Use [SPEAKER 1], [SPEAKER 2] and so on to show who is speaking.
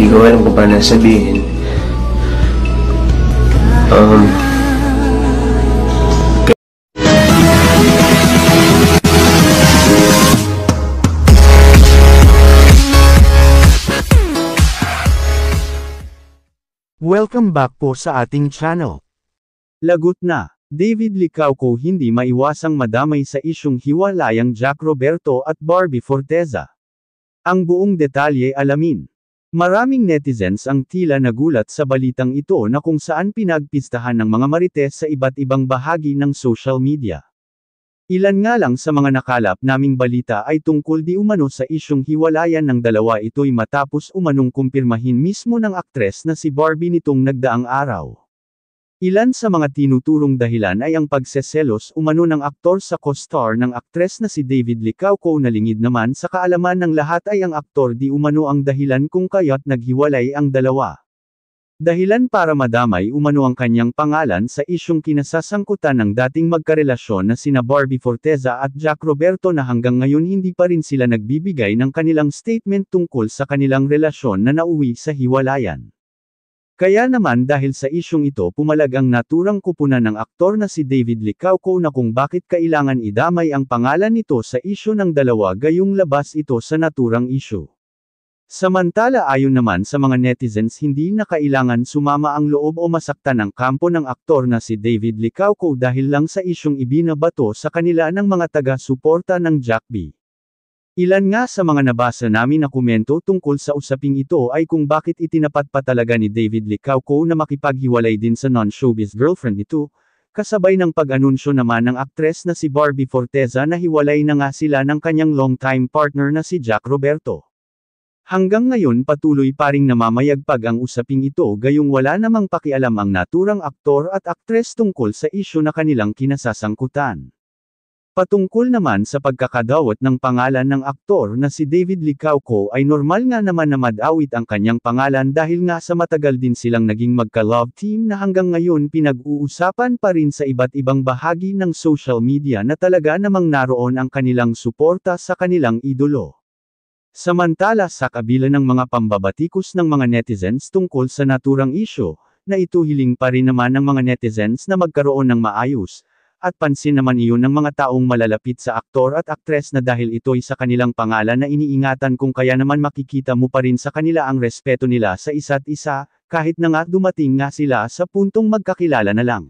[SPEAKER 1] Hindi ko alam kung paano sabihin.
[SPEAKER 2] Welcome back po sa ating channel. Lagot na, David Licauco hindi maiwasang madamay sa isyung hiwalayang Jack Roberto at Barbie Forteza. Ang buong detalye alamin. Maraming netizens ang tila nagulat sa balitang ito na kung saan pinagpistahan ng mga marites sa iba't ibang bahagi ng social media. Ilan nga lang sa mga nakalap naming balita ay tungkol di umano sa isyung hiwalayan ng dalawa, ito'y matapos umanong kumpirmahin mismo ng aktres na si Barbie nitong nagdaang araw. Ilan sa mga tinuturong dahilan ay ang pagseselos umano ng aktor sa co-star ng aktres na si David Licauco na lingid naman sa kaalaman ng lahat ay ang aktor di umano ang dahilan kung kaya't naghiwalay ang dalawa. Dahilan para madamay umano ang kanyang pangalan sa isyung kinasasangkutan ng dating magkarelasyon na sina Barbie Forteza at Jack Roberto na hanggang ngayon hindi pa rin sila nagbibigay ng kanilang statement tungkol sa kanilang relasyon na nauwi sa hiwalayan. Kaya naman dahil sa isyung ito pumalag ang naturang kupunan ng aktor na si David Licauco na kung bakit kailangan idamay ang pangalan nito sa isyu ng dalawa gayong labas ito sa naturang isyu. Samantala ayon naman sa mga netizens hindi na kailangan sumama ang loob o masaktan ang kampo ng aktor na si David Licauco dahil lang sa isyung ibinabato sa kanila ng mga taga-suporta ng Jack B. Ilan nga sa mga nabasa namin na komento tungkol sa usaping ito ay kung bakit itinapat pa talaga ni David Licauco na makipaghiwalay din sa non-showbiz girlfriend nito, kasabay ng pag-anunsyo naman ng aktres na si Barbie Forteza na hiwalay na nga sila ng kanyang long-time partner na si Jack Roberto. Hanggang ngayon patuloy pa ring namamayagpag ang usaping ito gayong wala namang pakialam ang naturang aktor at aktres tungkol sa isyu na kanilang kinasasangkutan. Patungkol naman sa pagkakadawat ng pangalan ng aktor na si David Licauco ay normal nga naman na madawit ang kanyang pangalan dahil nga sa matagal din silang naging magka-love team na hanggang ngayon pinag-uusapan pa rin sa iba't ibang bahagi ng social media na talaga namang naroon ang kanilang suporta sa kanilang idolo. Samantala sa kabila ng mga pambabatikos ng mga netizens tungkol sa naturang isyu, na ito hiling pa rin naman ng mga netizens na magkaroon ng maayos, at pansin naman iyon ng mga taong malalapit sa aktor at aktres na dahil ito'y sa kanilang pangalan na iniingatan kung kaya naman makikita mo pa rin sa kanila ang respeto nila sa isa't isa, kahit na nga dumating nga sila sa puntong magkakilala na lang.